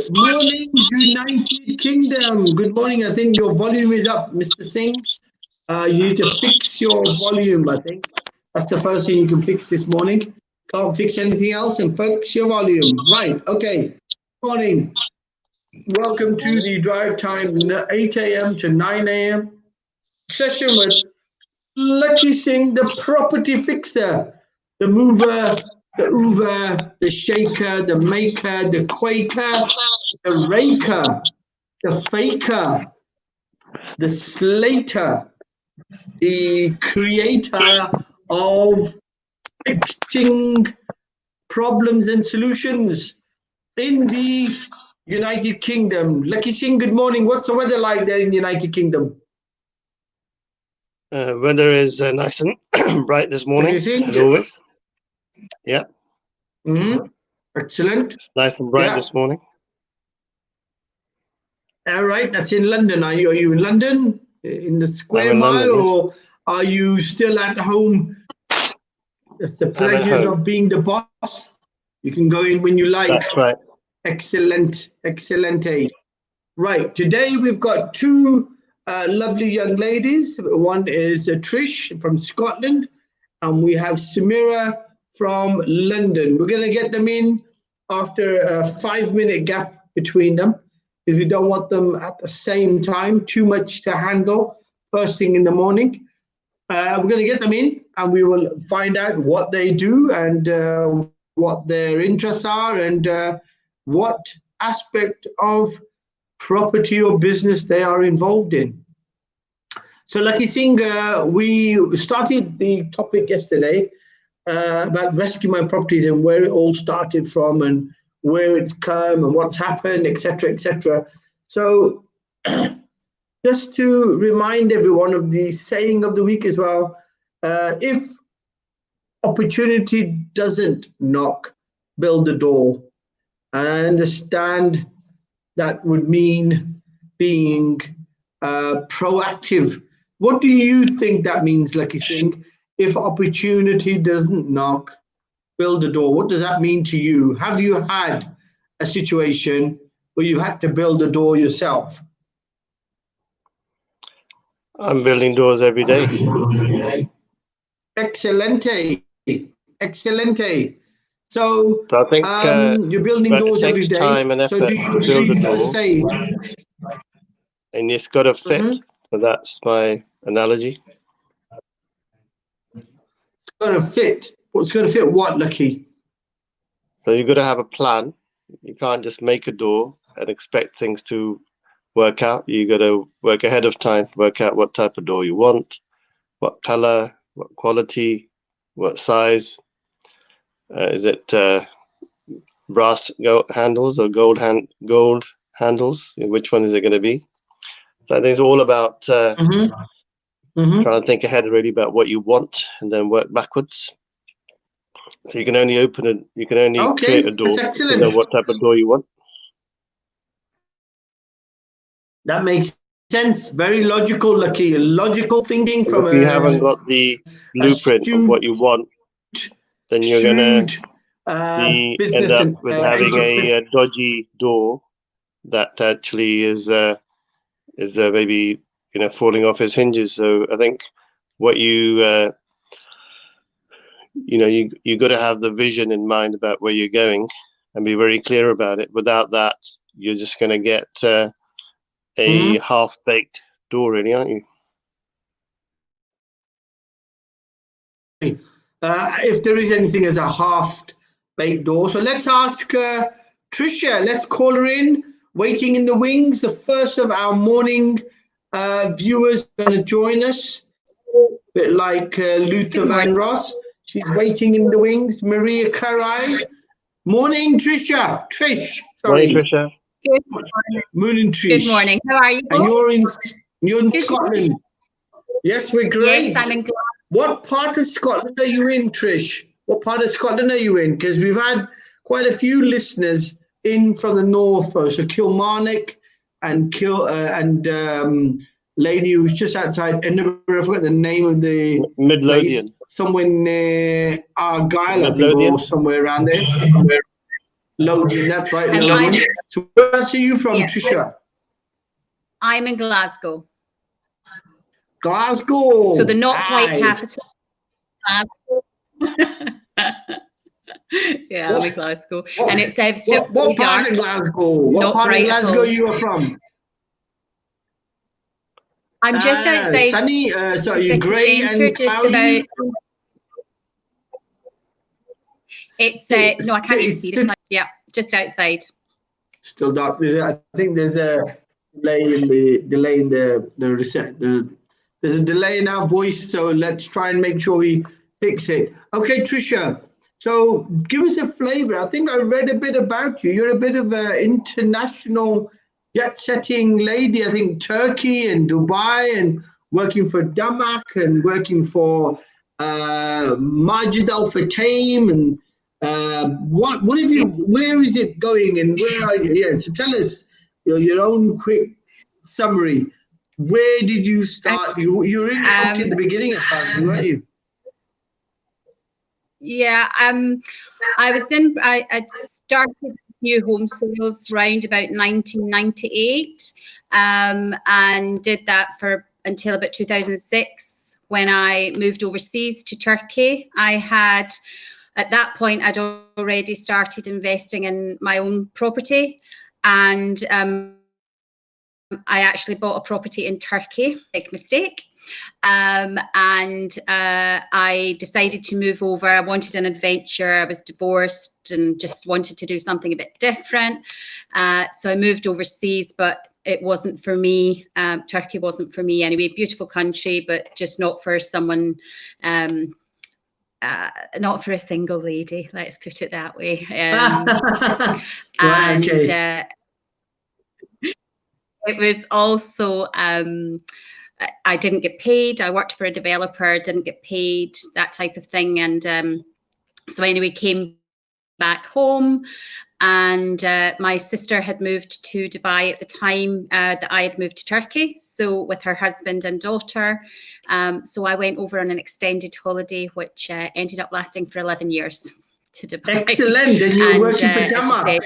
morning, United Kingdom. Good morning. I think your volume is up, Mr. Singh. You need to fix your volume, I think. That's the first thing you can fix this morning. Can't fix anything else and fix your volume. Right, okay. Good morning. Welcome to the drive time, 8 a.m. to 9 a.m. session with Lakhi Singh, the property fixer, the mover, the hoover, the shaker, the maker, the quaker, the raker, the faker, the slater, the creator of fixing problems and solutions in the United Kingdom. Lakhi Singh, good morning. What's the weather like there in the United Kingdom? Weather is nice and bright this morning, as always. Yeah. Excellent. It's nice and bright this morning. All right, that's in London. Are you in London, in the square mile, London, yes. or are you still at home? That's the pleasures of being the boss. You can go in when you like. That's right. Excellent, excellent. Right, today we've got two lovely young ladies. One is Trish from Scotland, and we have Samira from London. We're going to get them in after a 5-minute gap between them, because we don't want them at the same time, too much to handle first thing in the morning. We're going to get them in, and we will find out what they do and what their interests are and what aspect of property or business they are involved in. So Lakhi Singh, we started the topic yesterday about Rescue My Properties and where it all started from and where it's come and what's happened, etc., etc. So just to remind everyone of the saying of the week as well, if opportunity doesn't knock, build the door. And I understand that would mean being proactive. What do you think that means, Lakhi Singh? If opportunity doesn't knock, build a door. What does that mean to you? Have you had a situation where you had to build a door yourself? I'm building doors every day. Excellente. Excellente. So I think you're building doors every day. It takes time and effort to build a door. And it's got to fit. So that's my analogy. It's got to fit. What's got to fit what, Lakhi? So you've got to have a plan. You can't just make a door and expect things to work out. You got to work ahead of time, work out what type of door you want, what color, what quality, what size. Is it brass handles or gold handles? Which one is it going to be? So I think it's all about trying to think ahead really about what you want and then work backwards. So you can only open it. You can only create a door. If you know what type of door you want. That makes sense. Very logical, Lakhi. Logical thinking from if you haven't got the blueprint of what you want, then you're gonna end up with having a dodgy door that actually is maybe falling off its hinges. So I think what you got to have the vision in mind about where you're going and be very clear about it. Without that, you're just going to get a half-baked door, really, aren't you? If there is anything as a half-baked door. So let's ask Tricia. Let's call her in. Waiting in the wings. The first of our morning viewers going to join us. A bit like Luther Van Ross. She's waiting in the wings. Maria Karai. Morning, Tricia. Trish. Sorry. Morning, Tricia. Good morning. Morning, Trish. Good morning. How are you? And you're in Scotland. Yes, we're great. Yes, I'm in Glasgow. What part of Scotland are you in, Trish? What part of Scotland are you in? Because we've had quite a few listeners in from the north, so Kilmarnock and lady who's just outside Edinburgh. I forgot the name of the Midlothian. Place, somewhere near Argyll, I think, or somewhere around there. Loading, that's right, And loading. So where are you from, Yeah. Trisha? I'm in Glasgow. Glasgow. So the not quite Aye. capital. Glasgow. Yeah, I'm in Glasgow. And it's still What really part dark. of Glasgow? What Not part of bright at Glasgow all. you are from? I'm just outside Sunny, so the you city grey centre, and just cloudy? about. It's no, I can't even see the. Yeah, just outside. Still dark. I think there's a delay in the reset. There's a delay in our voice, so let's try and make sure we fix it. Okay, Trisha. So give us a flavour. I think I read a bit about you. You're a bit of an international jet-setting lady. I think Turkey and Dubai, and working for Damak and working for Majid Al Futtaim, and what have you? Where is it going, and where are you? Yeah, so tell us your own quick summary. Where did you start? You were really at the beginning, apparently, weren't you? Yeah, I started new home sales around about 1998, and did that for until about 2006 when I moved overseas to Turkey. At that point, I'd already started investing in my own property, and I actually bought a property in Turkey, big mistake. And I decided to move over. I wanted an adventure. I was divorced and just wanted to do something a bit different. So I moved overseas, but it wasn't for me. Turkey wasn't for me anyway. Beautiful country, but just not for someone, not for a single lady, let's put it that way. Right, okay. It was also, I didn't get paid. I worked for a developer, didn't get paid, that type of thing. And so anyway, came back home, and my sister had moved to Dubai at the time that I had moved to Turkey, so with her husband and daughter. So I went over on an extended holiday, which ended up lasting for 11 years to Dubai. Excellent. And you were working for Damak.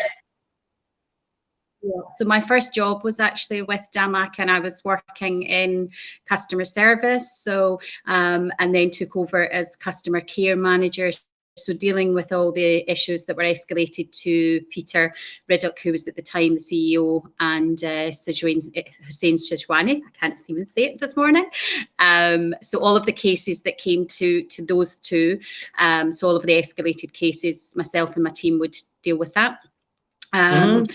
So my first job was actually with Damak, and I was working in customer service. So and then took over as customer care manager. So dealing with all the issues that were escalated to Peter Riddock, who was at the time the CEO, and Hussein Shishwani. I can't even say it this morning. So all of the cases that came to those two, so all of the escalated cases, myself and my team would deal with that. And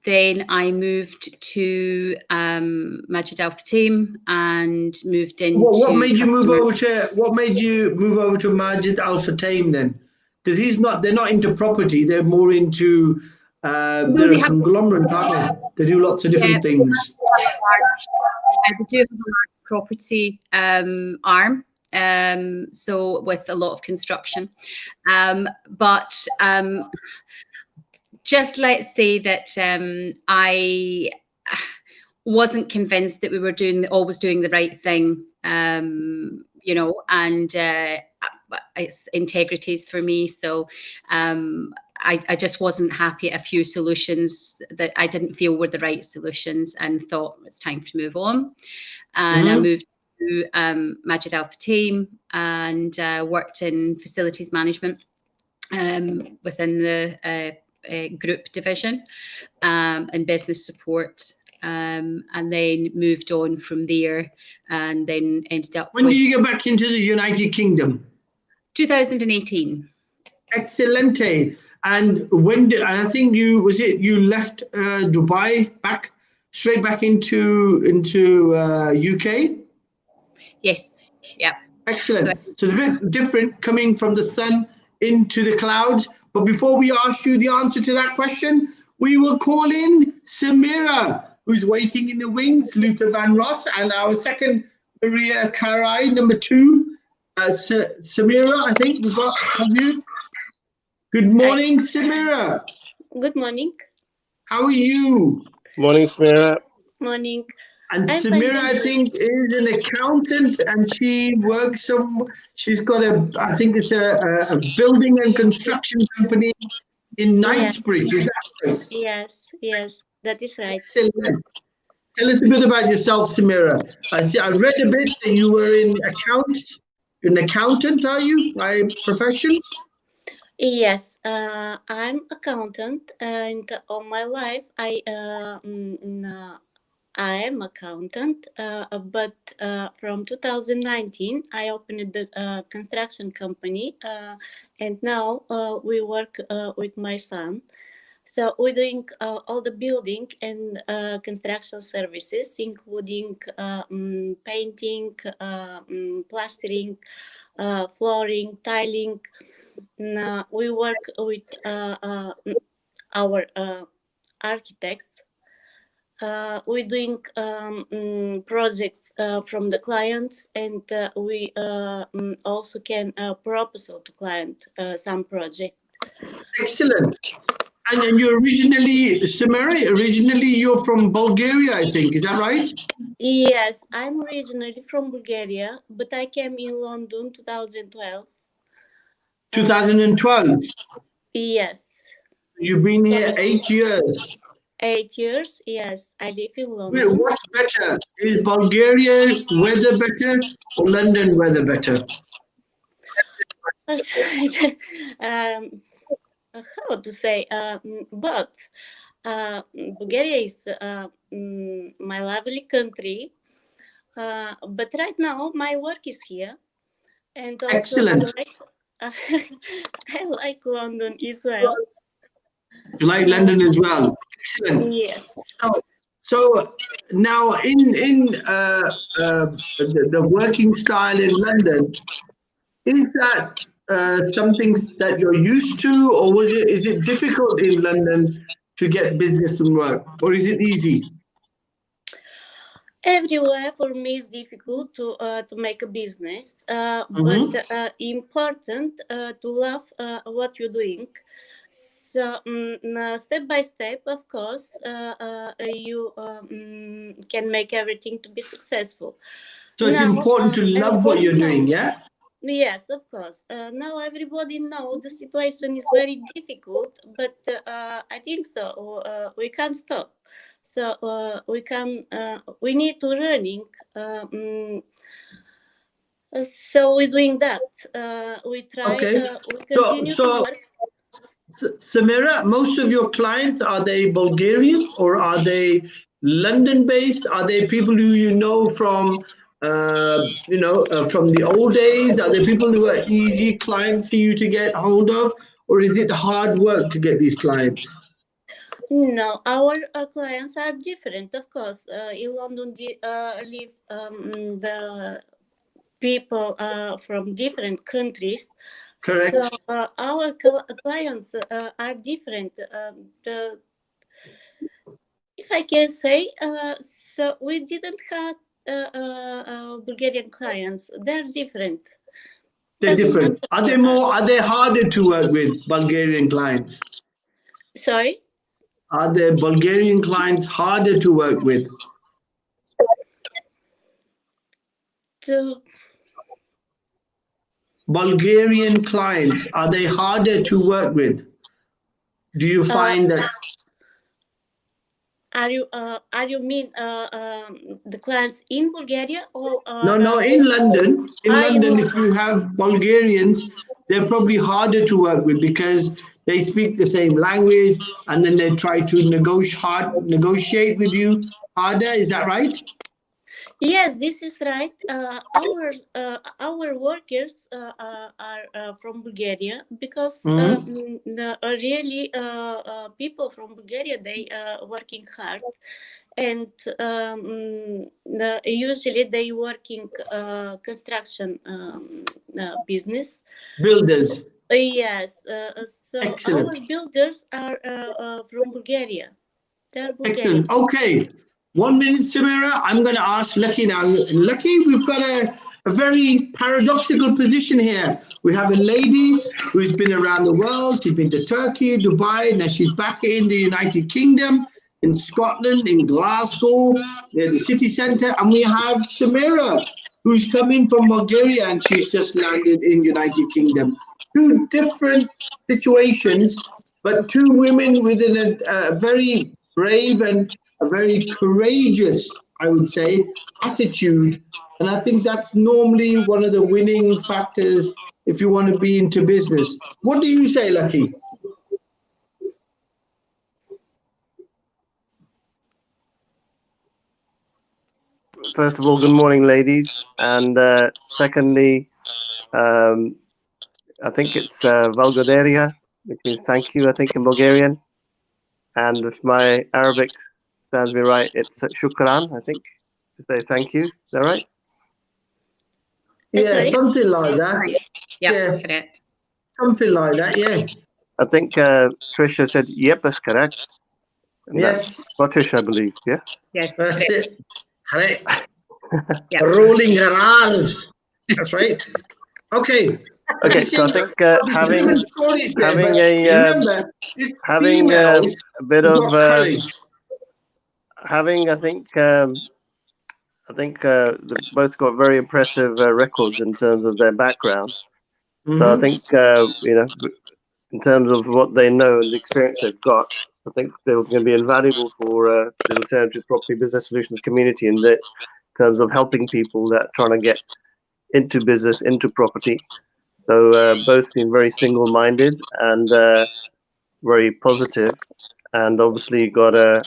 then I moved to Majid Al Futtaim and moved into. What made you move over to Majid Al Futtaim then? Because they're not into property. They're more into they're a conglomerate, aren't they? They do lots of different things. They do have a large property arm. So with a lot of construction, but just let's say that I wasn't convinced that we were always doing the right thing, you know, and it's integrities for me. So I just wasn't happy at a few solutions that I didn't feel were the right solutions, and thought it's time to move on. And I moved to Majid Al Futtaim and worked in facilities management within the group division and business support, and then moved on from there, and then ended up. When did you get back into the United Kingdom? 2018. Excellente. And when I think you left Dubai straight back into UK? Yes. Yeah. Excellent. So it's a bit different coming from the sun into the clouds. But before we ask you the answer to that question, we will call in Samira, who's waiting in the wings, Luther Van Ross, and our second Maria Karai, number 2. Samira, I think we've got you. Good morning, Samira. Good morning. How are you? Morning, Samira. Morning. And Samira, I think, is an accountant, and she works she's got I think it's a building and construction company in Knightsbridge, is that right? Yes, that is right. Excellent. Tell us a bit about yourself, Samira. I read a bit that you were in accounts. You're an accountant, are you, by profession? Yes, I'm accountant, and all my life I am accountant. But from 2019, I opened the construction company, and now we work with my son. So we're doing all the building and construction services, including painting, plastering, flooring, tiling. We work with our architects. We're doing projects from the clients, and we also can proposal to client some project. Excellent. And then you're originally, Samira, you're from Bulgaria, I think. Is that right? Yes, I'm originally from Bulgaria, but I came in London 2012. 2012. Yes. You've been here 8 years. 8 years, yes. I live in London. What's better? Is Bulgaria weather better or London weather better? How to say? But Bulgaria is my lovely country. But right now, my work is here. And also Excellent. I like London as well. You like London as well. Excellent. Yes. So now in the working style in London, is that something that you're used to, or is it difficult in London to get business and work, or is it easy? Everywhere for me is difficult to make a business, but important to love what you're doing. So step by step, of course, you can make everything to be successful. So it's important to love what you're doing, yeah? Yes, of course. Now everybody knows the situation is very difficult, but I think so. We can't stop. So we need to running. So we're doing that. We try. Okay. We continue to work. Samira, most of your clients, are they Bulgarian or are they London-based? Are they people who you know from the old days? Are they people who are easy clients for you to get hold of, or is it hard work to get these clients? No, our clients are different, of course. In London, live the people from different countries. Correct. So our clients are different. If I can say, so we didn't have Bulgarian clients. They're different. They're different. Are they harder to work with, Bulgarian clients? Sorry? Are the Bulgarian clients harder to work with? Bulgarian clients, are they harder to work with? Do you find that? Are you mean the clients in Bulgaria or? No, in London. In London, if you have Bulgarians, they're probably harder to work with because they speak the same language, and then they try to negotiate with you harder. Is that right? Yes, this is right. Our workers are from Bulgaria because really people from Bulgaria, they are working hard, and usually they working construction business. Builders. Yes. So excellent. Our builders are from Bulgaria. They're Bulgarian. Excellent. Okay. 1 minute, Samira. I'm going to ask Lakhi now. Lakhi, we've got a very paradoxical position here. We have a lady who's been around the world. She's been to Turkey, Dubai. Now she's back in the United Kingdom, in Scotland, in Glasgow, near the city centre. And we have Samira, who's coming from Bulgaria, and she's just landed in United Kingdom. Two different situations, but two women with a very brave and a very courageous, I would say, attitude. And I think that's normally one of the winning factors if you want to be into business. What do you say, Lakhi? First of all, good morning, ladies. And secondly, I think it's Valgoderia, which means thank you, I think, in Bulgarian. And if my Arabic stands me right, it's shukran, I think, to say thank you. Is that right? Yeah, something like that. Yeah, correct. Something like that, yeah. I think Trisha said, yep, that's correct. And yes. That's Scottish, I believe, yeah? Yes. That's correct. it. Correct. Yeah. Rolling her R's. That's right. Okay. Okay, so I think having remember, having a bit of courage. having, I think they both got very impressive records in terms of their background. So I think you know, in terms of what they know and the experience they've got, I think they're going to be invaluable for the alternative property business solutions community in terms of helping people that are trying to get into business, into property. So both seem very single-minded and very positive, and obviously got a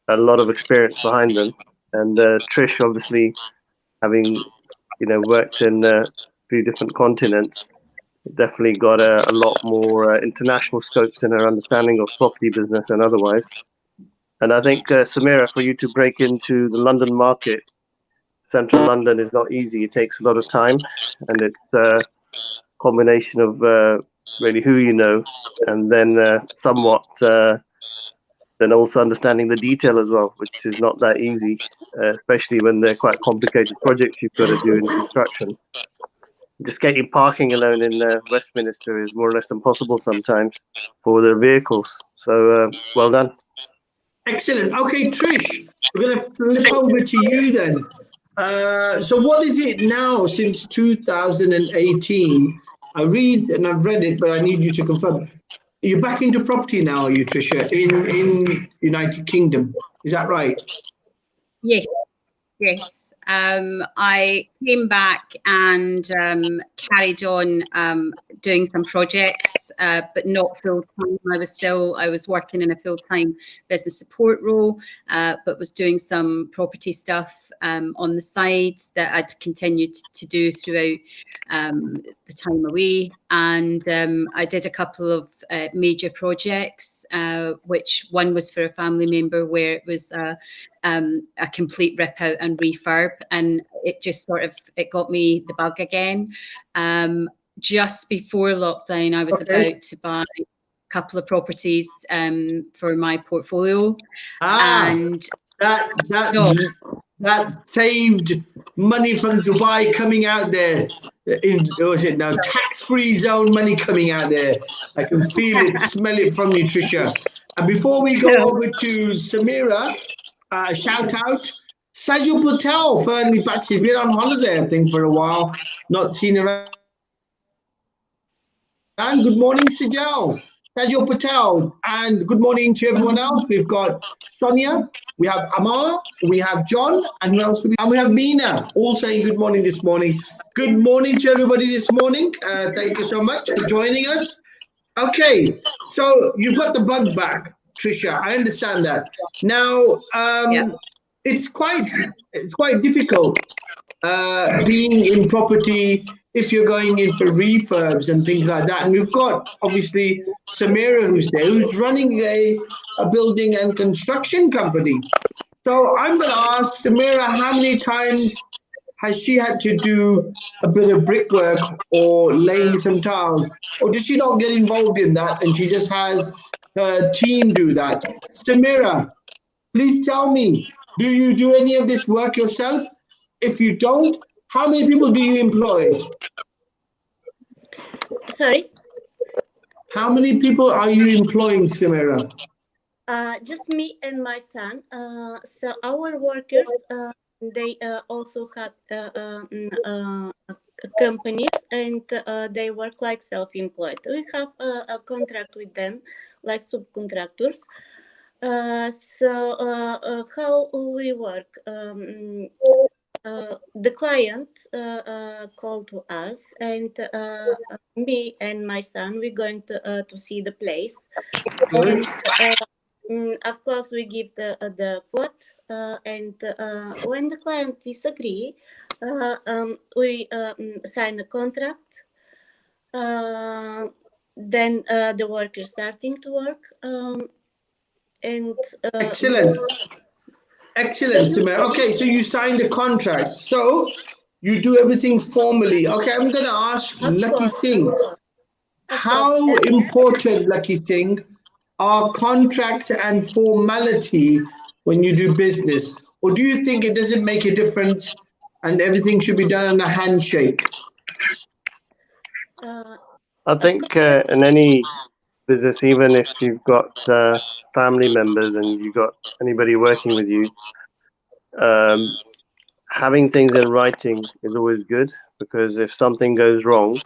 lot of experience behind them. And Trish, obviously, having worked in 3 different continents, definitely got a lot more international scopes in her understanding of property business and otherwise. And I think, Samira, for you to break into the London market, central London is not easy. It takes a lot of time, and it's a combination of really who you know, and then somewhat then also understanding the detail as well, which is not that easy, especially when they're quite complicated projects you've got to do in construction. Just getting parking alone in Westminster is more or less impossible sometimes for the vehicles. So well done. Excellent. Okay, Trish, we're going to flip over to you then. So what is it now since 2018? I read and I've read it, but I need you to confirm. You're back into property now, are you, Trisha, in United Kingdom? Is that right? Yes. Yes. I came back and carried on doing some projects, but not full time. I was working in a full time business support role, but was doing some property stuff on the side that I'd continued to do throughout the time away. And I did a couple of major projects, which one was for a family member where it was a complete rip out and refurb, and it just it got me the bug again. Just before lockdown, I was about to buy a couple of properties for my portfolio, and that saved money from Dubai coming out there. Was it now tax-free zone money coming out there? I can feel it, smell it from you, Trisha. And before we go over to Samira, shout out Sajal Patel, finally back. She's been on holiday, I think, for a while. Not seen her around. Good morning, Sajal Patel, and good morning to everyone else. We've got Sonia, we have Amar, we have John, and who else? And we have Meena, all saying good morning this morning. Good morning to everybody this morning. Thank you so much for joining us. Okay, so you've got the bug back, Trisha. I understand that. Now, it's quite difficult being in property if you're going in for refurbs and things like that. And we've got obviously Samira who's there, who's running a building and construction company. So I'm going to ask Samira, how many times has she had to do a bit of brickwork or laying some tiles, or does she not get involved in that and she just has her team do that? Samira, please tell me, do you do any of this work yourself? If you don't, how many people do you employ? Sorry? How many people are you employing, Samira? Just me and my son. So our workers, they also had companies, and they work like self-employed. We have a contract with them, like subcontractors. So how we work? The client called to us, and me and my son, we're going to see the place. And of course, we give the quote, and when the client disagree, we sign a contract. Then the worker starting to work, and excellent. Excellent, Samira. Okay, so you signed the contract. So you do everything formally. Okay, I'm going to ask Lakhi Singh. How important, Lakhi Singh, are contracts and formality when you do business? Or do you think it doesn't make a difference and everything should be done in a handshake? I think in any business, even if you've got family members and you've got anybody working with you, having things in writing is always good, because if something goes wrong,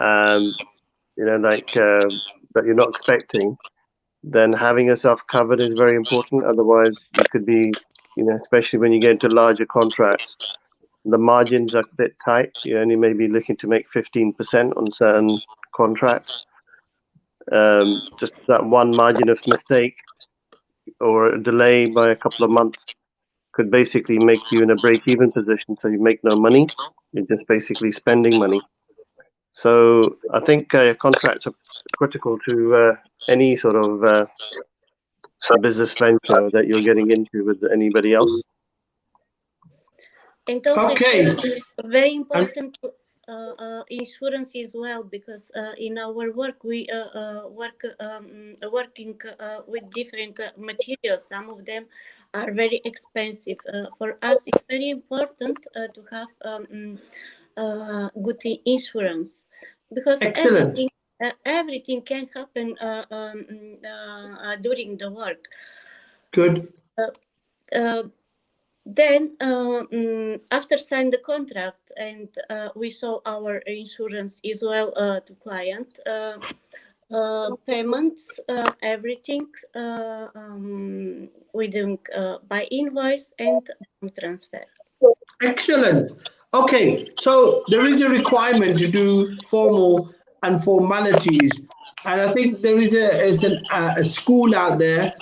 you know, like that you're not expecting, then having yourself covered is very important. Otherwise, you could be, you know, especially when you get into larger contracts, the margins are a bit tight. You only may be looking to make 15% on certain contracts. Just that one margin of mistake or a delay by a couple of months could basically make you in a break-even position. So you make no money. You're just basically spending money. So I think contracts are critical to any sort of business venture that you're getting into with anybody else. And also, okay, it's very important insurance as well, because in our work we working with different materials. Some of them are very expensive. For us, it's very important to have good insurance, because excellent. everything can happen during the work. Good. Then after sign the contract, and we saw our insurance as well to client, payments, everything we doing by invoice and transfer. Excellent. Okay, so there is a requirement to do formal and formalities, and I think there is a school out there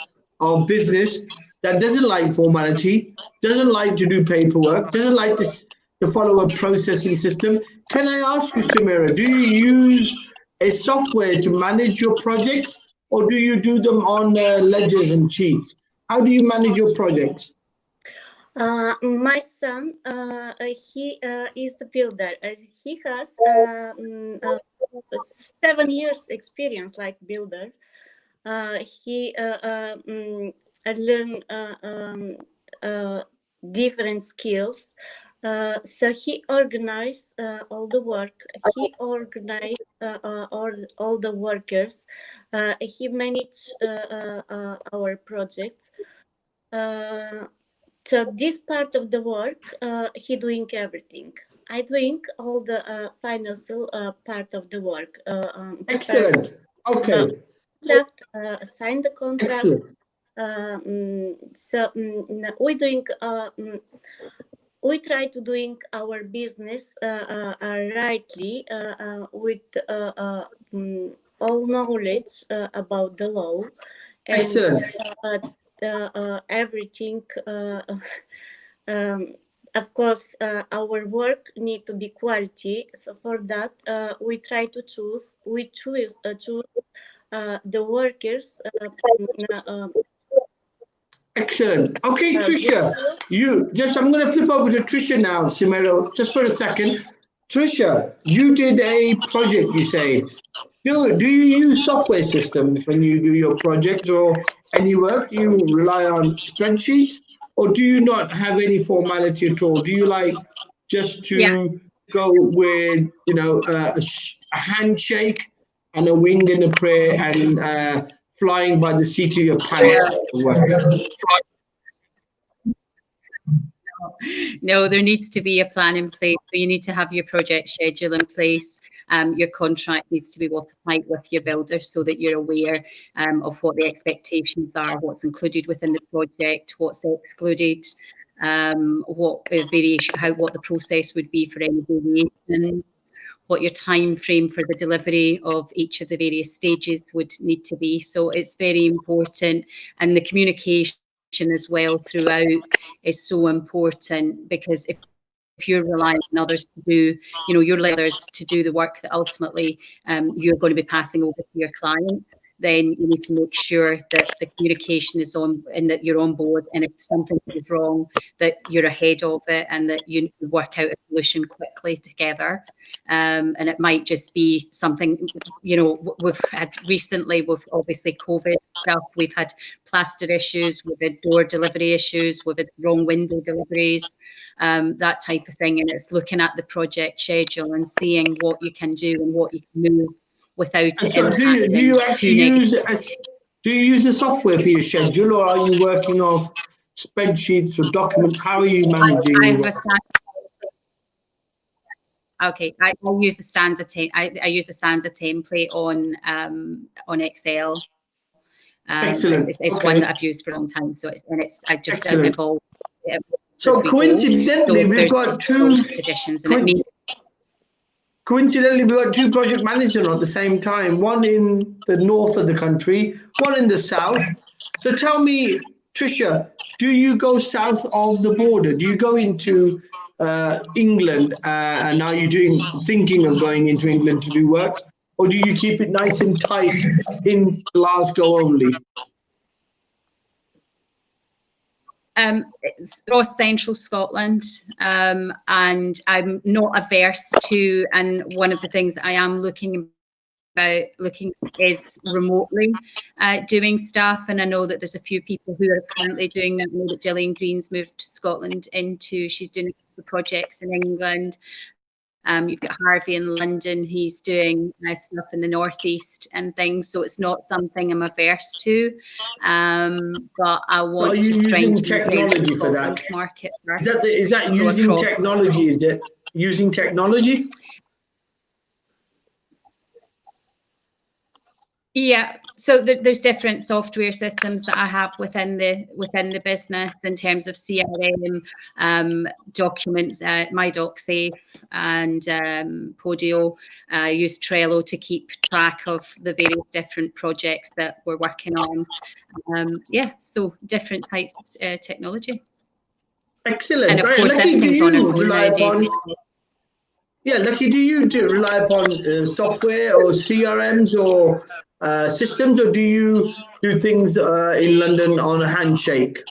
of business that doesn't like formality, doesn't like to do paperwork, doesn't like to follow a processing system. Can I ask you, Samira, do you use a software to manage your projects, or do you do them on ledgers and sheets? How do you manage your projects? My son, he is the builder. He has 7 years experience like builder. He learned different skills. So he organized all the work. He organized all the workers. He managed our projects. So this part of the work, he doing everything. I doing all the financial part of the work. Excellent. Okay. Contract, sign the contract. Excellent. So we doing. We try to doing our business rightly with all knowledge about the law. And, excellent. Everything. Of course, our work need to be quality. So for that, we try to choose. We choose the workers. Excellent. Okay, Trisha, I'm going to flip over to Trisha now, Simero, just for a second. Trisha, you did a project, you say. Do you use software systems when you do your projects or any work? Do you rely on spreadsheets, or do you not have any formality at all? Do you like just to go with, you know, a handshake and a wing and a prayer and flying by the seat of your pants? No, there needs to be a plan in place. So you need to have your project schedule in place. Your contract needs to be watertight with your builder so that you're aware of what the expectations are, what's included within the project, what's excluded, what variation, what the process would be for any variations, what your time frame for the delivery of each of the various stages would need to be. So it's very important, and the communication as well throughout is so important, because if you're relying on others to do, your others to do the work that ultimately you're going to be passing over to your client, then you need to make sure that the communication is on and that you're on board. And if something is wrong, that you're ahead of it and that you work out a solution quickly together. And it might just be something, we've had recently with obviously COVID stuff, we've had plaster issues, we've had door delivery issues, we've had wrong window deliveries, that type of thing. And it's looking at the project schedule and seeing what you can do and what you can move without it impacting. Do you actually use a software for your schedule, or are you working off spreadsheets or documents? How are you managing? I use a standard template on Excel. Excellent. It's one that I've used for a long time, so I just evolve. So coincidentally, we've got two additions, and it means. Coincidentally, we've got two project managers at the same time, one in the north of the country, one in the south. So tell me, Tricia, do you go south of the border? Do you go into England, and are you thinking of going into England to do work? Or do you keep it nice and tight in Glasgow only? It's across central Scotland, and I'm not averse to, and one of the things that I am looking is remotely doing stuff, and I know that there's a few people who are currently doing that. I know that Gillian Green's moved to Scotland she's doing the projects in England. You've got Harvey in London, he's doing stuff in the northeast and things, so it's not something I'm averse to, but I want to strengthen technology for that market first. Is that using technology? Is it using technology? Yeah, so there's different software systems that I have within the business in terms of CRM, documents, MyDocSafe and Podio. I use Trello to keep track of the various different projects that we're working on. So different types of technology. Excellent. And of course, Lakhi, everything's on our phone nowadays. Yeah, Lakhi, do you rely upon software or CRMs or systems, or do you do things in London on a handshake?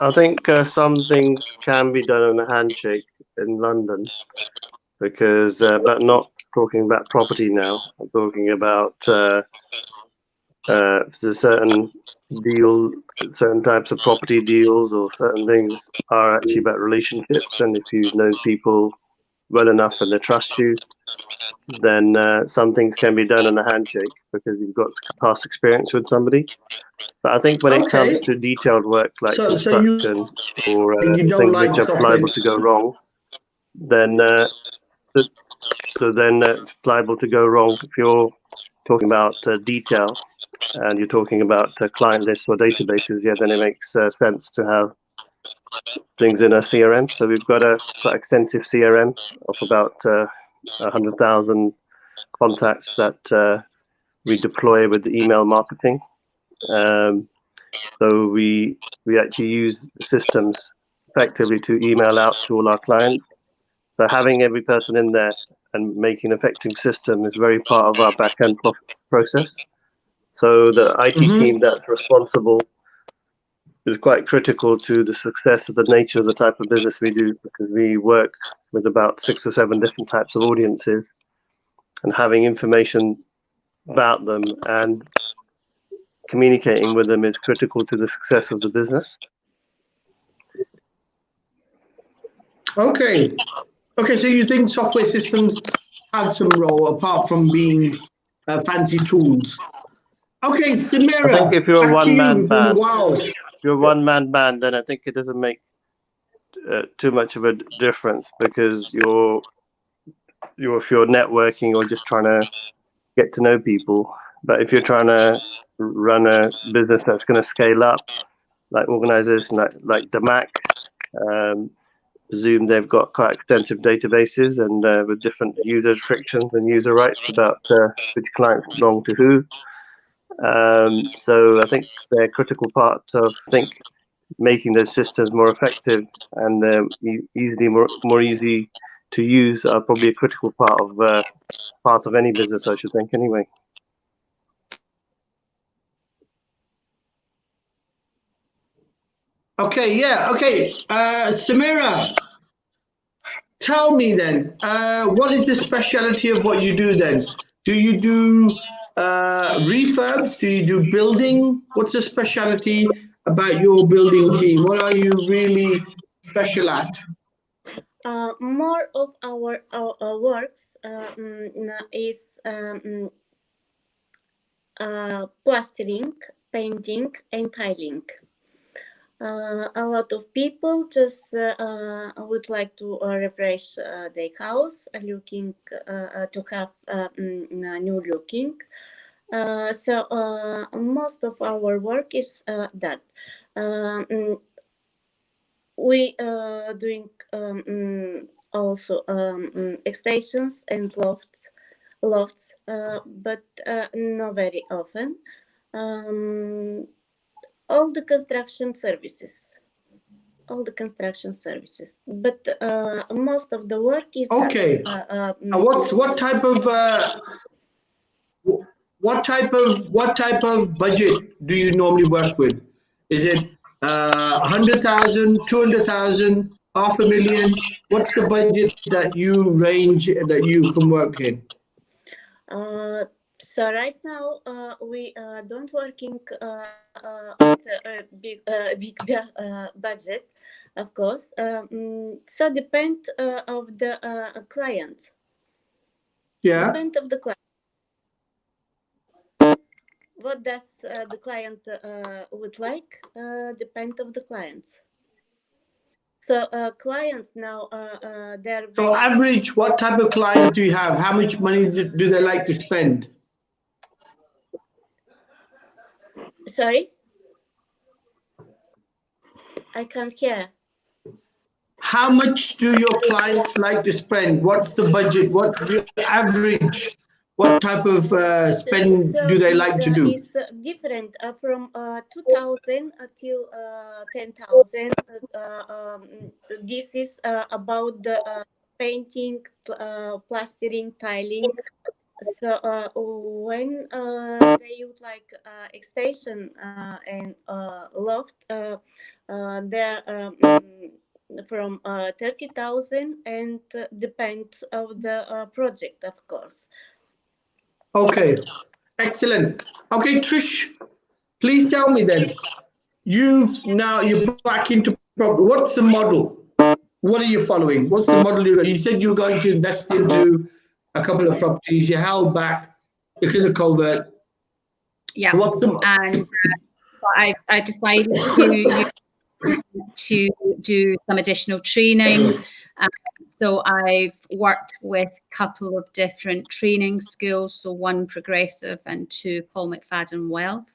I think some things can be done on a handshake in London, because, but not talking about property now. I'm talking about certain types of property deals, or certain things are actually about relationships. And if you know people well enough and they trust you, then some things can be done on a handshake because you've got past experience with somebody. But I think when it comes to detailed work like construction or things which are liable to go wrong, then it's liable to go wrong if you're talking about detail and you're talking about client lists or databases. Yeah, then it makes sense to have things in a CRM. So we've got a quite extensive CRM of about 100,000 contacts that we deploy with the email marketing. So we actually use systems effectively to email out to all our clients. So having every person in there and making an effective system is very part of our back-end process. So the IT team that's responsible is quite critical to the success of the nature of the type of business we do, because we work with about 6 or 7 different types of audiences, and having information about them and communicating with them is critical to the success of the business. Okay, so you think software systems have some role apart from being fancy tools? Okay, Samira, I think if you're a one-man band, wow. you're a one-man band, then I think it doesn't make too much of a difference, because if you're networking or just trying to get to know people. But if you're trying to run a business that's going to scale up, like organizers like DAMAC, Zoom, they've got quite extensive databases and with different user restrictions and user rights about which clients belong to who. So I think they're critical parts of making those systems more effective and more easy to use are probably a critical part of any business, I should think, anyway. Okay, yeah, okay. Samira, tell me then, what is the specialty of what you do then? Do you do refurbs? Do you do building? What's the specialty about your building team? What are you really special at? More of our works is plastering, painting, and tiling. A lot of people just would like to refresh their house, looking to have new looking. So most of our work is that. We doing also extensions and lofts, but not very often. All the construction services, but most of the work is okay. What type of budget do you normally work with? Is it 100,000, 200,000, $500,000? What's the budget that you can work in? So right now we don't working with a big budget, of course. So depend of the client. Yeah. Depend of the client. What does the client would like? Depend of the clients. So clients now they're. So average, what type of client do you have? How much money do they like to spend? Sorry, I can't hear. How much do your clients like to spend? What's the budget? What's the average? What type of spend do they like to do? It's different from 2,000 till 10,000. This is about the painting, plastering, tiling. So when they would like extension and loft, they're from 30,000 and depends of the project, of course. Okay, excellent. Okay, Trish, please tell me then. You're back into property. What's the model? What are you following? What's the model you said you were going to invest into a couple of properties. You held back because of COVID. Yeah, what's the and I decided to do some additional training. So I've worked with a couple of different training schools, so one Progressive and two Paul McFadden Wealth.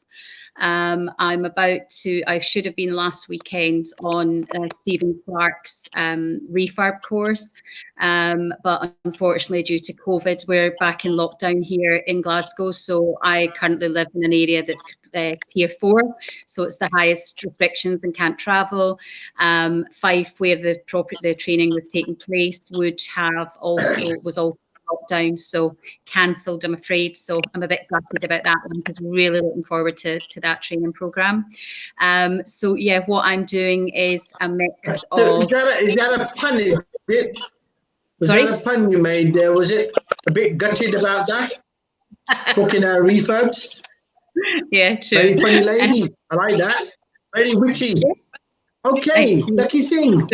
I should have been last weekend on Stephen Clark's refurb course, but unfortunately due to COVID, we're back in lockdown here in Glasgow. So I currently live in an area that's tier 4, so it's the highest restrictions and can't travel. Fife, where the training was taking place, was also lockdown, so cancelled, I'm afraid. So I'm a bit gutted about that one, because really looking forward to that training program. So yeah, what I'm doing is a mix of. Is that a pun? Is it? Was Sorry? that a pun you made there? Was it a bit gutted about that? Booking our refurbs. Yeah, true. Very funny lady. I like that. Very witchy. Okay, Lakhi Singh.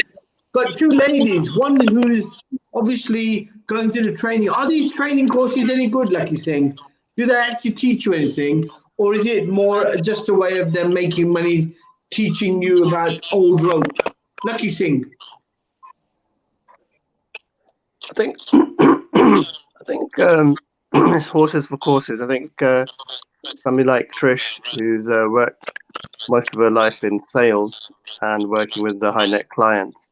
Got two ladies. One who's obviously going to the training. Are these training courses any good, Lakhi Singh? Do they actually teach you anything? Or is it more just a way of them making money teaching you about old rope? Lakhi Singh. I think it's horses for courses. I think somebody like Trish, who's worked most of her life in sales and working with the high net clients,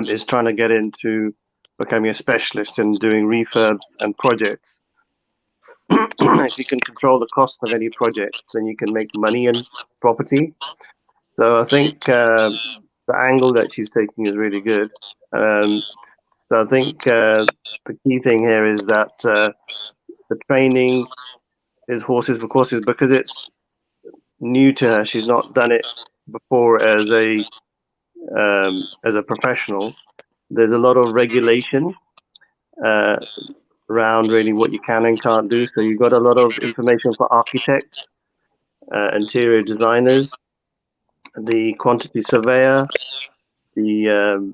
is trying to get into becoming a specialist in doing refurbs and projects. If you can control the cost of any project, then you can make money in property. So I think the angle that she's taking is really good. So I think the key thing here is that the training is horses for courses because it's new to her. She's not done it before as a professional. There's a lot of regulation around really what you can and can't do. So you've got a lot of information for architects, interior designers, the quantity surveyor, the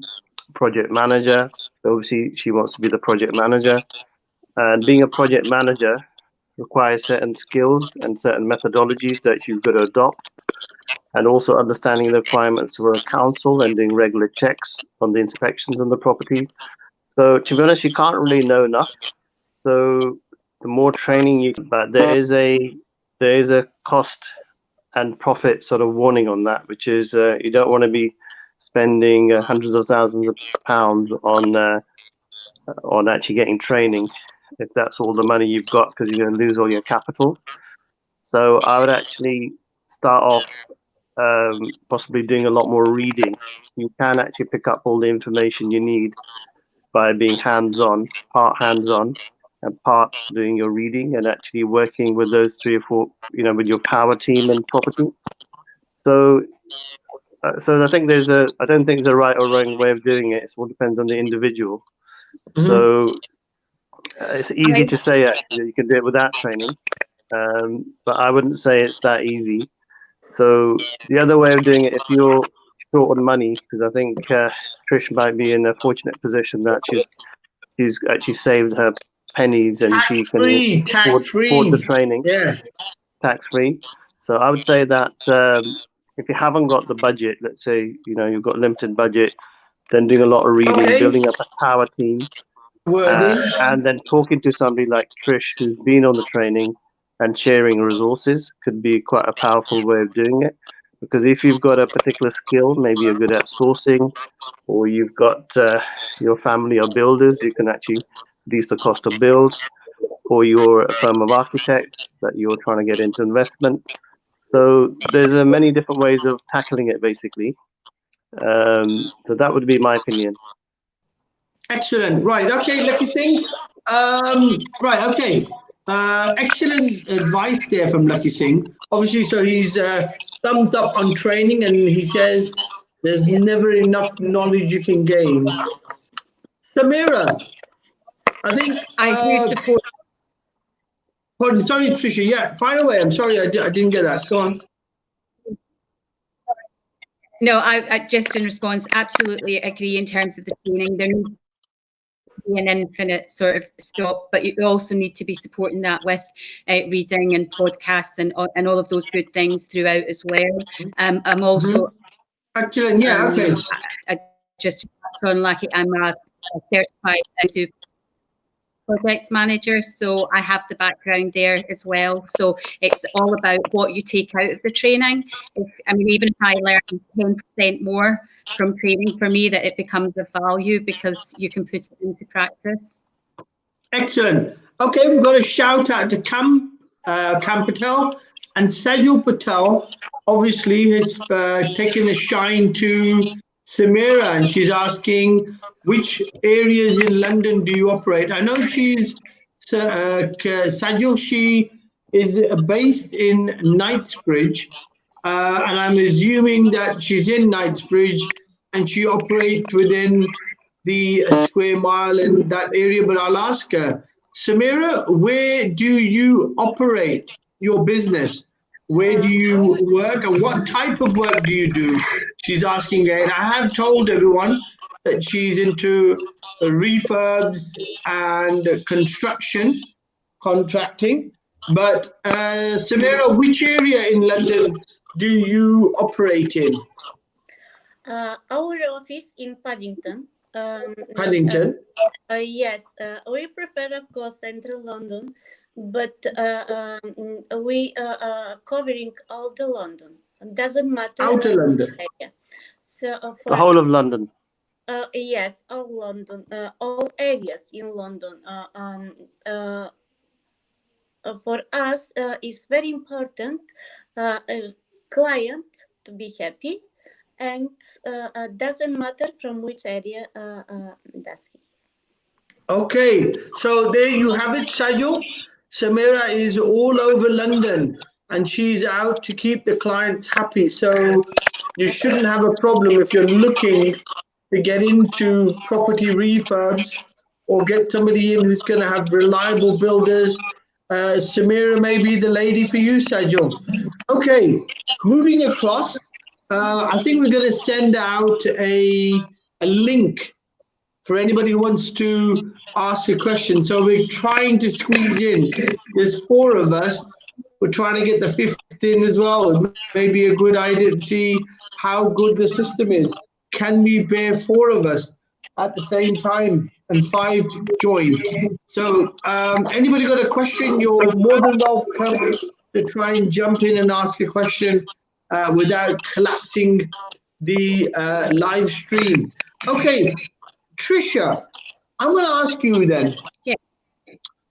project manager. Obviously, she wants to be the project manager. And being a project manager requires certain skills and certain methodologies that you've got to adopt. And also understanding the requirements for a council and doing regular checks on the inspections on the property. So to be honest, you can't really know enough. So the more training you, but there is a cost and profit sort of warning on that, which is you don't want to be spending hundreds of thousands of pounds on actually getting training if that's all the money you've got, because you're going to lose all your capital. So I would actually start off possibly doing a lot more reading. You can actually pick up all the information you need by being hands-on, part hands-on and part doing your reading and actually working with those 3 or 4, with your power team and property. So I think I don't think there's a right or wrong way of doing it. It all depends on the individual. So it's easy to say actually you can do it without training, but I wouldn't say it's that easy. So the other way of doing it, if you're short on money, because I think Trish might be in a fortunate position that she's actually saved her pennies and she can afford the training, tax-free. So I would say that if you haven't got the budget, let's say you've got limited budget, then doing a lot of reading, building up a power team, and then talking to somebody like Trish who's been on the training and sharing resources could be quite a powerful way of doing it. Because if you've got a particular skill, maybe you're good at sourcing, or you've got your family are builders, you can actually reduce the cost of build, or you're a firm of architects that you're trying to get into investment. So there's many different ways of tackling it, basically. So that would be my opinion. Excellent. Right. Okay, Lakhi Singh. Right. Okay. Excellent advice there from Lakhi Singh. Obviously, so he's thumbs up on training, and he says there's never enough knowledge you can gain. Samira, I think I do support. Pardon, sorry, Trisha. Yeah, fire away. I'm sorry, I didn't get that. Go on. No, I just in response, absolutely agree in terms of the training. There needs to be an infinite sort of stop, but you also need to be supporting that with reading and podcasts and all of those good things throughout as well. I'm also excellent. Yeah. Okay. I just on Lakhi, I'm a certified project manager, so I have the background there as well. So it's all about what you take out of the training. Even if I learn 10% more from training, for me, that it becomes a value because you can put it into practice. Excellent. Okay, we've got a shout out to Cam Patel and Sajul Patel. Obviously, has taken a shine to Samira, and she's asking which areas in London do you operate? I know she's Sajul. She is based in Knightsbridge, and I'm assuming that she's in Knightsbridge and she operates within the square mile in that area. But I'll ask her, Samira, where do you operate your business? Where do you work and what type of work do you do? She's asking, and I have told everyone that she's into refurbs and construction, contracting. But Samira, which area in London do you operate in? Our office in Paddington. Paddington? Yes, we prefer, of course, central London, but we are covering all the London. It doesn't matter. Outer London. Area. So for The whole of London. yes, all London, all areas in London. For us, it's very important a client to be happy, and doesn't matter from which area does he. Okay, so there you have it, Sajal. Samira is all over London and she's out to keep the clients happy. So you shouldn't have a problem if you're looking to get into property refurbs or get somebody in who's going to have reliable builders. Samira may be the lady for you, Sajal. Okay, moving across, I think we're going to send out a link for anybody who wants to ask a question. So we're trying to squeeze in. There's 4 of us. We're trying to get the 5th in as well. It may be a good idea to see how good the system is. Can we bear 4 of us at the same time and 5 to join? So anybody got a question, you're more than welcome to try and jump in and ask a question without collapsing the live stream. Okay. Trisha, I'm going to ask you then. Yeah.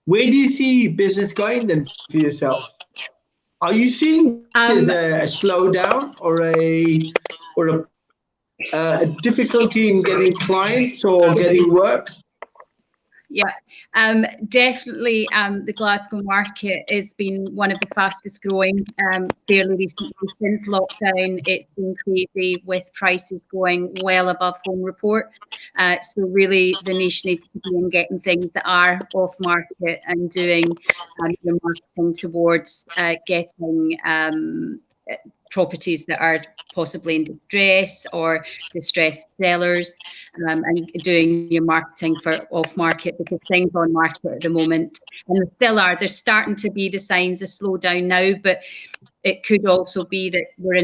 Where do you see business going then for yourself? Are you seeing there's a slowdown or a difficulty in getting clients or getting work? Yeah, definitely the Glasgow market has been one of the fastest growing fairly recently. Since lockdown, it's been crazy with prices going well above home report. So really the niche needs to be in getting things that are off market and doing your marketing towards getting properties that are possibly in distress or distressed sellers, and doing your marketing for off market, because things on market at the moment, and there still are, there's starting to be the signs of slowdown now, but it could also be that we're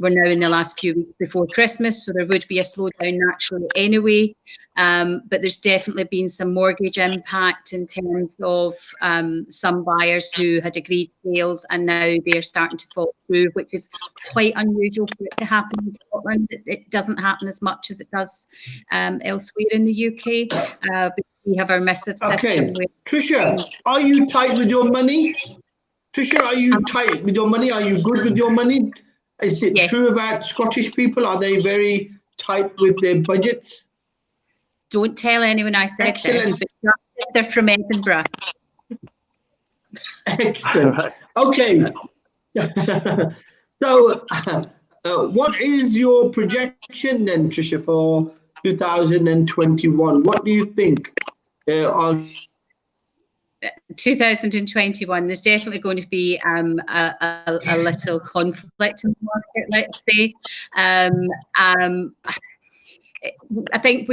now in the last few weeks before Christmas, so there would be a slowdown naturally anyway. But there's definitely been some mortgage impact in terms of some buyers who had agreed sales and now they're starting to fall through, which is quite unusual for it to happen in Scotland. It doesn't happen as much as it does elsewhere in the UK. But we have our missive system. Okay, Trisha, are you tight with your money? Trisha, are you tight with your money? Are you good with your money? Is it true about Scottish people? Are they very tight with their budgets? Don't tell anyone I said this, but they're from Edinburgh. Excellent. Okay. So, what is your projection then, Trisha, for 2021? What do you think? 2021, there's definitely going to be a little conflict in the market, let's say. I think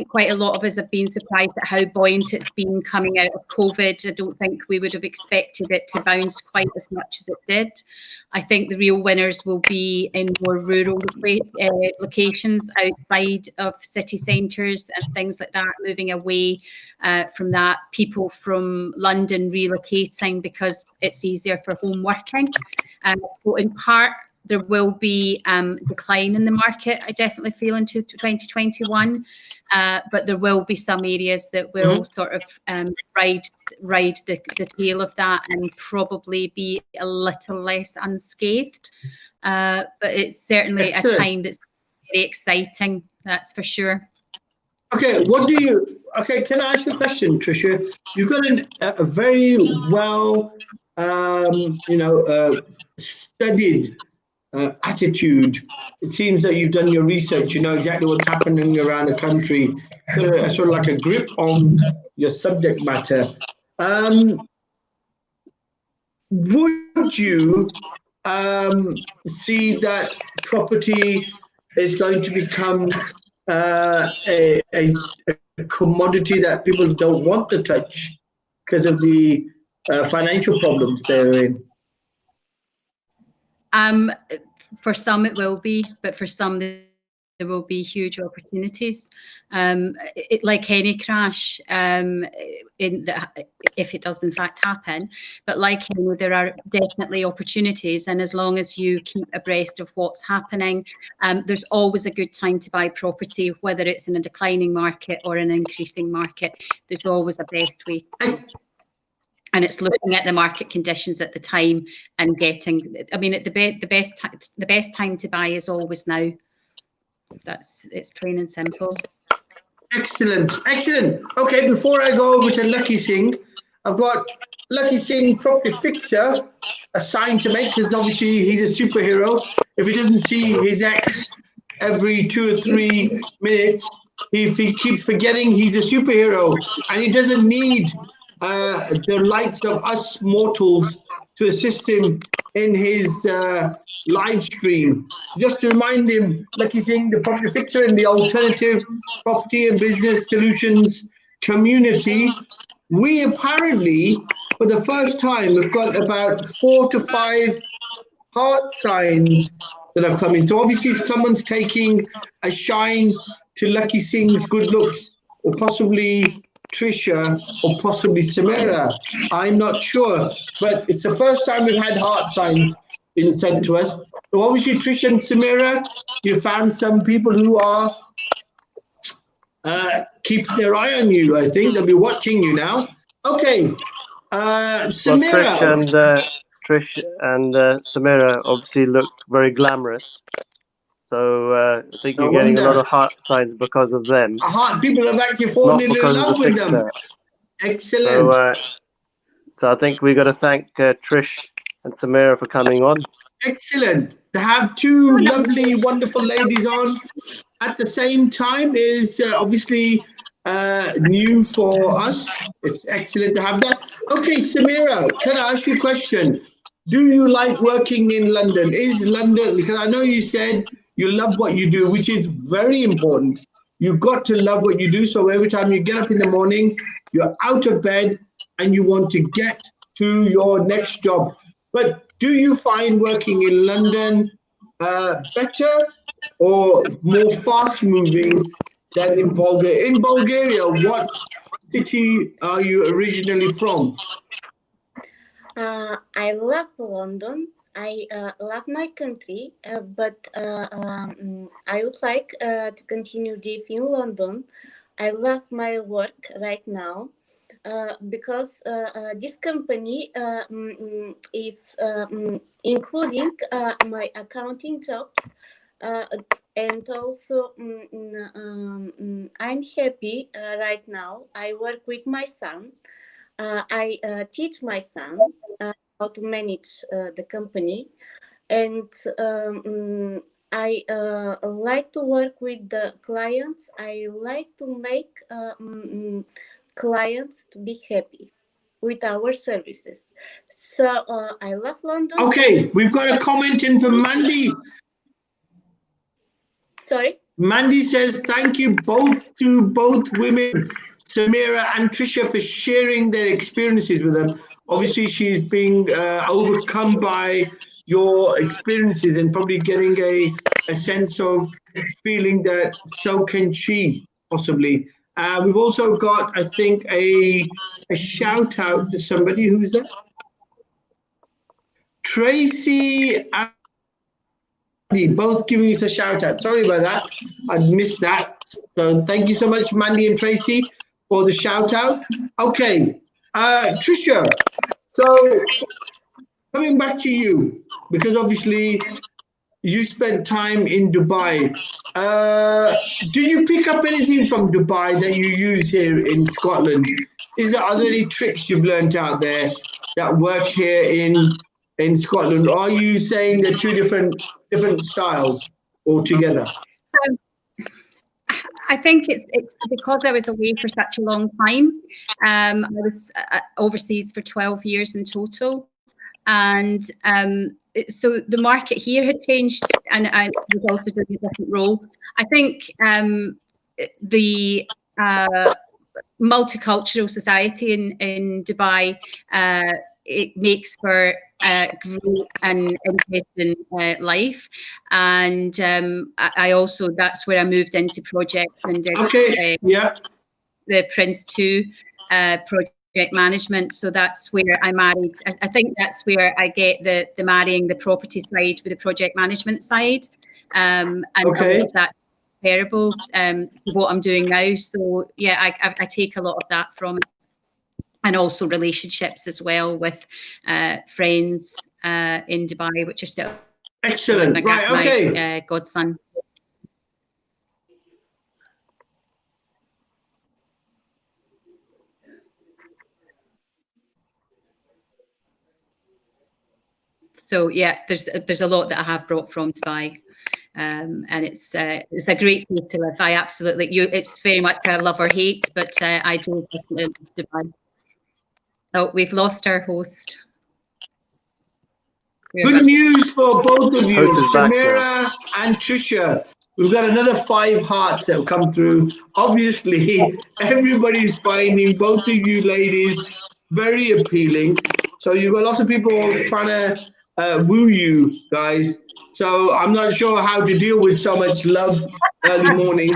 quite a lot of us have been surprised at how buoyant it's been coming out of COVID. I don't think we would have expected it to bounce quite as much as it did. I think the real winners will be in more rural locations outside of city centres and things like that, moving away from that. People from London relocating because it's easier for home working. So in part, there will be decline in the market, I definitely feel, into 2021. But there will be some areas that will sort of ride the tail of that and probably be a little less unscathed. But it's certainly a time that's very exciting, that's for sure. Okay, can I ask you a question, Trisha? You've got a very well, studied attitude. It seems that you've done your research, you know exactly what's happening around the country, sort of like a grip on your subject matter. Would you see that property is going to become a commodity that people don't want to touch because of the financial problems they're in? For some it will be, but for some there will be huge opportunities. Like any crash, if it does in fact happen, but like any, there are definitely opportunities, and as long as you keep abreast of what's happening, there's always a good time to buy property, whether it's in a declining market or an increasing market. There's always a best way to go. And it's looking at the market conditions at the time and getting, I mean, the best time to buy is always now. It's plain and simple. Excellent, excellent. Okay, before I go over to Lakhi Singh, I've got Lakhi Singh, property fixer, assigned to make, because obviously he's a superhero. If he doesn't see his ex every 2 or 3 minutes, he keeps forgetting he's a superhero, and he doesn't need the likes of us mortals to assist him in his live stream. Just to remind him, Lakhi Singh, the property fixer in the alternative property and business solutions community, we apparently, for the first time, have got about 4 to 5 heart signs that are coming. So obviously someone's taking a shine to Lakhi Singh's good looks, or possibly Trisha, or possibly Samira. I'm not sure, but it's the first time we've had heart signs been sent to us. So obviously Trisha and Samira, you found some people who are keeping their eye on you. I think they'll be watching you now. Okay, Samira. Well, Trish and Samira obviously look very glamorous. So I think you're getting a lot of heart signs because of them. People have actually fallen in love with them. Excellent. So I think we got to thank Trish and Samira for coming on. Excellent. To have 2 lovely, wonderful ladies on at the same time is obviously new for us. It's excellent to have that. Okay, Samira, can I ask you a question? Do you like working in London? Is London, because I know you said you love what you do, which is very important. You've got to love what you do. So every time you get up in the morning, you're out of bed and you want to get to your next job. But do you find working in London better or more fast moving than in Bulgaria? In Bulgaria, what city are you originally from? I love London. I love my country, but I would like to continue living in London. I love my work right now because this company is including my accounting jobs, and also I'm happy right now. I work with my son. I teach my son how to manage the company, and I like to work with the clients. I like to make clients to be happy with our services. So I love London. Okay, we've got a comment in from Mandy. Sorry? Mandy says, thank you to both women, Samira and Trisha, for sharing their experiences with them. Obviously, she's being overcome by your experiences and probably getting a sense of feeling that so can she, possibly. We've also got, I think, a shout out to somebody. Who's that? Tracy and both giving us a shout out. Sorry about that. I missed that. So thank you so much, Mandy and Tracy, for the shout out. Okay, Trisha. So coming back to you, because obviously you spent time in Dubai. Do you pick up anything from Dubai that you use here in Scotland? Are there any tricks you've learned out there that work here in Scotland? Or are you saying they're 2 different styles altogether? I think it's because I was away for such a long time. I was overseas for 12 years in total. And so the market here had changed, and I was also doing a different role. I think the multicultural society in Dubai it makes for a great and interesting life. And I also, that's where I moved into projects and did the Prince 2 project management. So that's where I married. I think that's where I get the marrying the property side with the project management side. And that's comparable to what I'm doing now. So yeah, I take a lot of that from it. And also relationships as well with friends in Dubai, which are still excellent. My godson. So yeah, there's a lot that I have brought from Dubai, and it's a great place to live. I absolutely it's very much a love or hate, but I do live in Dubai. Oh, we've lost our host. Good news for both of you, Samira and Trisha. We've got another 5 hearts that have come through. Obviously, everybody's finding both of you ladies very appealing. So you've got lots of people trying to woo you guys. So I'm not sure how to deal with so much love early morning.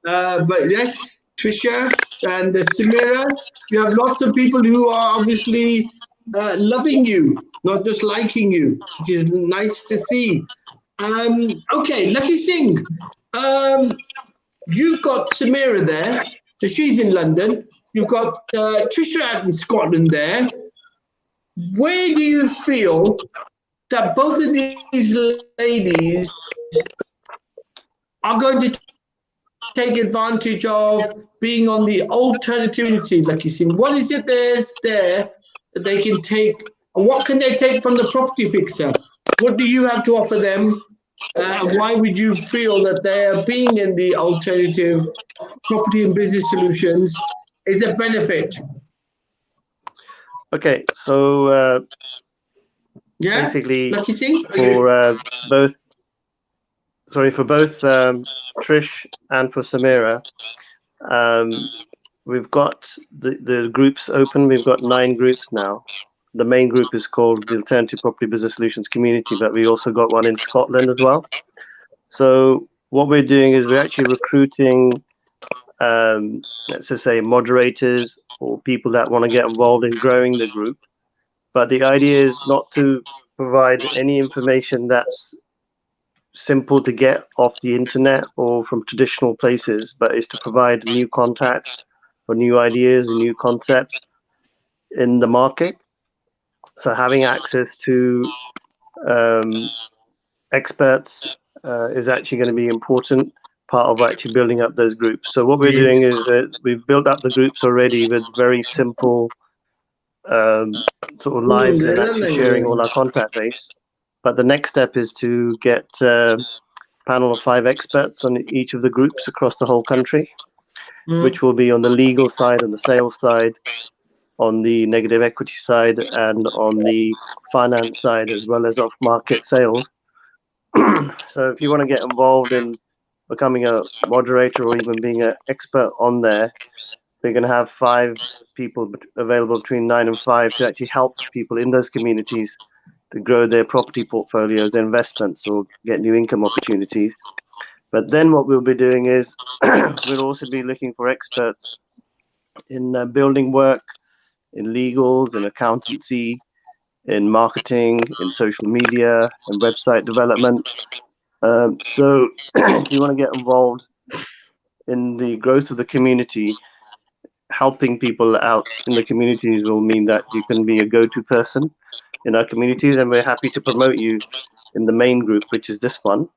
But yes, Trisha and Samira, you have lots of people who are obviously loving you, not just liking you, which is nice to see. Okay, Lakhi Singh, you've got Samira there, so she's in London. You've got Trisha out in Scotland there. Where do you feel that both of these ladies are going to take advantage of being on the alternativity, Lakhi Singh? What is it there's there that they can take, and what can they take from the property fixer? What do you have to offer them? And why would you feel that their being in the alternative property and business solutions is a benefit? Okay, so basically for both Trish and for Samira, we've got the groups open. We've got 9 groups now. The main group is called the Alternative Property Business Solutions Community, but we also got one in Scotland as well. So what we're doing is we're actually recruiting, let's just say, moderators or people that want to get involved in growing the group. But the idea is not to provide any information that's simple to get off the internet or from traditional places, but is to provide new contacts for new ideas and new concepts in the market. So having access to experts is actually going to be important part of actually building up those groups. So what we're doing is we've built up the groups already with very simple sort of lives and actually sharing all our contact base. But the next step is to get a panel of 5 experts on each of the groups across the whole country, which will be on the legal side, on the sales side, on the negative equity side, and on the finance side, as well as off-market sales. So if you want to get involved in becoming a moderator or even being an expert on there, they're going to have 5 people available between 9 and 5 to actually help people in those communities to grow their property portfolios, their investments, or get new income opportunities. But then what we'll be doing is we'll also be looking for experts in building work, in legals, in accountancy, in marketing, in social media, and website development. So if you want to get involved in the growth of the community, helping people out in the communities will mean that you can be a go-to person in our communities, and we're happy to promote you in the main group, which is this one.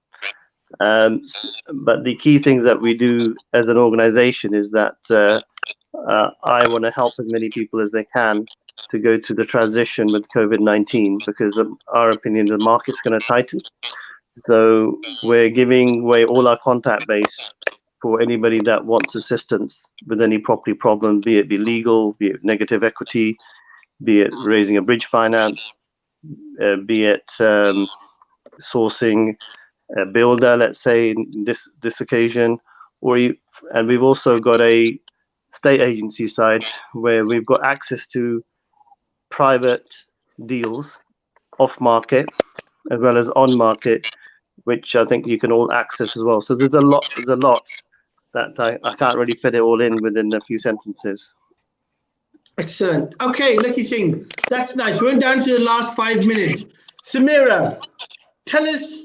But the key things that we do as an organization is that I want to help as many people as they can to go through the transition with COVID-19, because in our opinion, the market's going to tighten. So we're giving away all our contact base for anybody that wants assistance with any property problem, be it legal, be it negative equity, be it raising a bridge finance, be it sourcing a builder, let's say in this occasion, and we've also got a state agency side where we've got access to private deals off market as well as on market, which I think you can all access as well. So there's a lot that I can't really fit it all in within a few sentences. Excellent. Okay, Lakhi Singh, that's nice. We're down to the last 5 minutes. Samira, tell us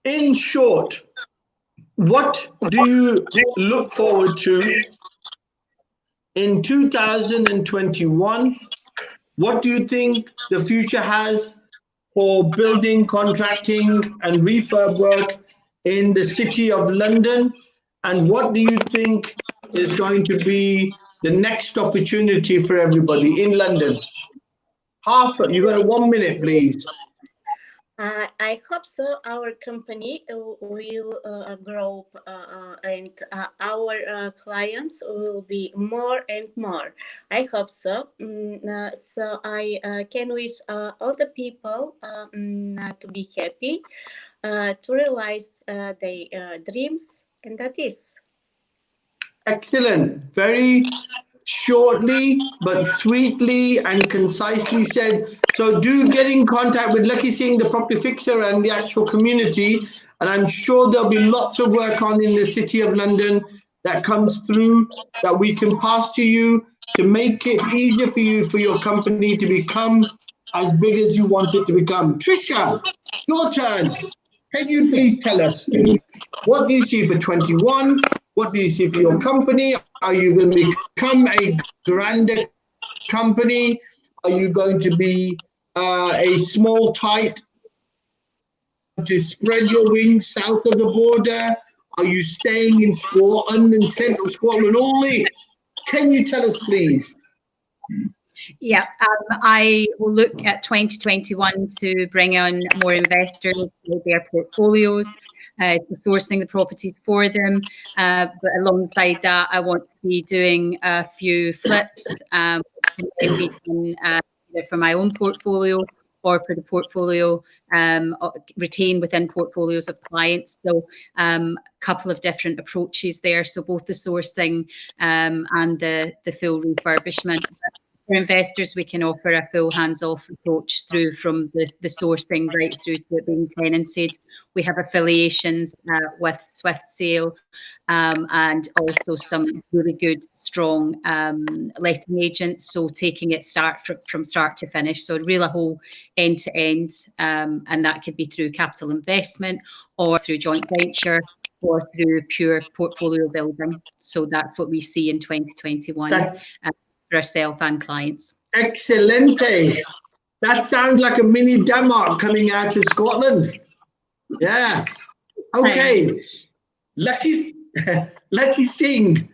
in short, what do you look forward to in 2021? What do you think the future has for building, contracting and refurb work in the City of London? And what do you think is going to be the next opportunity for everybody in London? You got 1 minute, please. I hope so. Our company will grow and our clients will be more and more. I hope so. So I can wish all the people to be happy, to realize their dreams, and that is. Excellent. Very shortly but sweetly and concisely said. So do get in contact with Lakhi Singh, the property fixer, and the actual community, and I'm sure there'll be lots of work on in the City of London that comes through that we can pass to you to make it easier for you, for your company to become as big as you want it to become. Trisha, your turn. Can you please tell us, what do you see for 21? What do you see for your company? Are you going to become a grander company? Are you going to be a small, tight, to spread your wings south of the border? Are you staying in Scotland and central Scotland only? Can you tell us, please? Yeah, I will look at 2021 to bring on more investors with their portfolios, sourcing the properties for them. But alongside that, I want to be doing a few flips, either for my own portfolio or for the portfolio retained within portfolios of clients. So a couple of different approaches there. So both the sourcing and the full refurbishment. For investors, we can offer a full hands-off approach through from the sourcing right through to it being tenanted. We have affiliations with Swift Sale and also some really good, strong letting agents. So taking it from start to finish. So really a whole end-to-end, and that could be through capital investment or through joint venture or through pure portfolio building. So that's what we see in 2021. For ourselves and clients. Excelente. That sounds like a mini Denmark coming out of Scotland. Yeah. Okay. Lakhi Singh,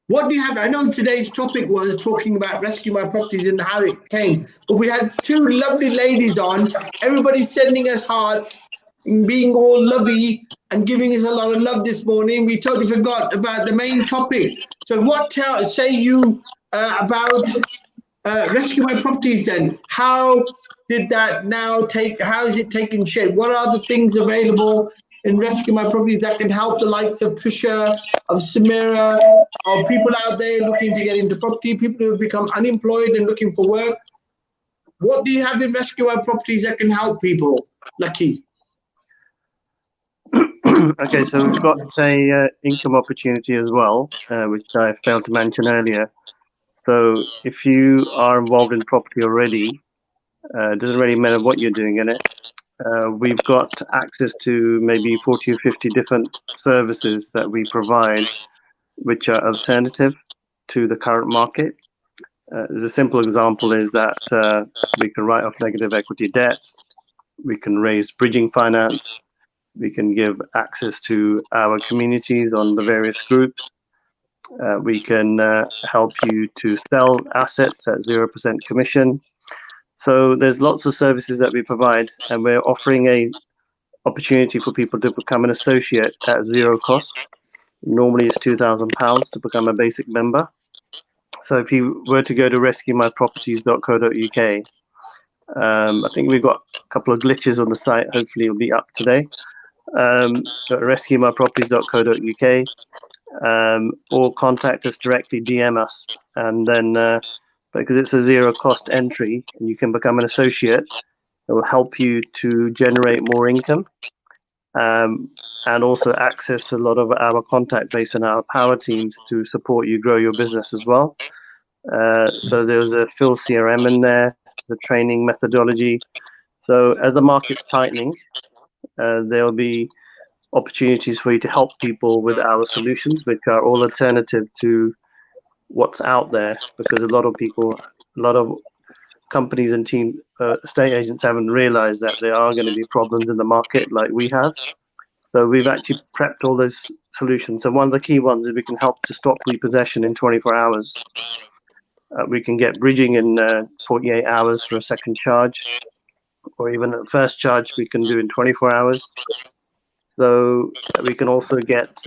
what do you have? I know today's topic was talking about Rescue My Properties and how it came, but we had two lovely ladies on. Everybody's sending us hearts, being all lovey and giving us a lot of love this morning. We totally forgot about the main topic. So what say you about Rescue My Properties then? How did that now how is it taking shape? What are the things available in Rescue My Properties that can help the likes of Trisha, of Samira, of people out there looking to get into property, people who have become unemployed and looking for work? What do you have in Rescue My Properties that can help people, Lakhi? Okay, so we've got a income opportunity as well, which I failed to mention earlier. So if you are involved in property already, it doesn't really matter what you're doing in it. We've got access to maybe 40 or 50 different services that we provide, which are alternative to the current market. The simple example is that we can write off negative equity debts, we can raise bridging finance, we can give access to our communities on the various groups. We can help you to sell assets at 0% commission. So there's lots of services that we provide, and we're offering a opportunity for people to become an associate at zero cost. Normally it's £2,000 to become a basic member. So if you were to go to rescuemyproperties.co.uk, I think we've got a couple of glitches on the site. Hopefully it'll be up today. rescuemyproperties.co.uk, or contact us directly, DM us, and then because it's a zero cost entry and you can become an associate. It will help you to generate more income, and also access a lot of our contact base and our power teams to support you grow your business as well. So there's a full CRM in there, the training methodology. So as the market's tightening, there'll be opportunities for you to help people with our solutions, which are all alternative to what's out there, because a lot of companies and estate agents haven't realized that there are going to be problems in the market like we have. So we've actually prepped all those solutions. So one of the key ones is we can help to stop repossession in 24 hours. We can get bridging in 48 hours for a second charge, or even a first charge we can do in 24 hours. So we can also get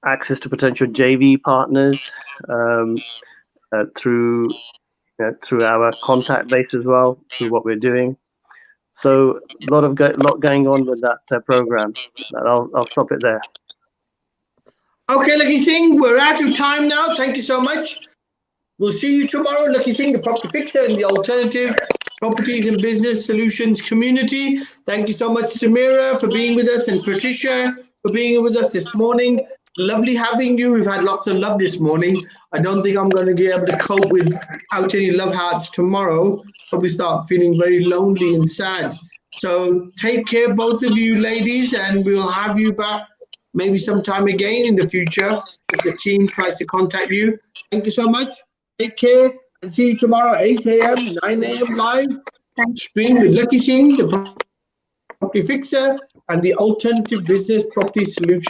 access to potential JV partners through our contact base as well, through what we're doing. So a lot going on with that program. And I'll stop it there. Okay, Lakhi Singh, we're out of time now. Thank you so much. We'll see you tomorrow, Lakhi Singh, the property fixer in the alternative properties and business solutions community. Thank you so much, Samira, for being with us, and Patricia for being with us this morning. Lovely having you. We've had lots of love this morning. I don't think I'm going to be able to cope without any love hearts tomorrow. Probably start feeling very lonely and sad. So take care, both of you ladies, and we'll have you back maybe sometime again in the future if the team tries to contact you. Thank you so much. Take care, and see you tomorrow, 8 a.m., 9 a.m. live stream with Lakhi Singh, the property fixer, and the alternative business property solution.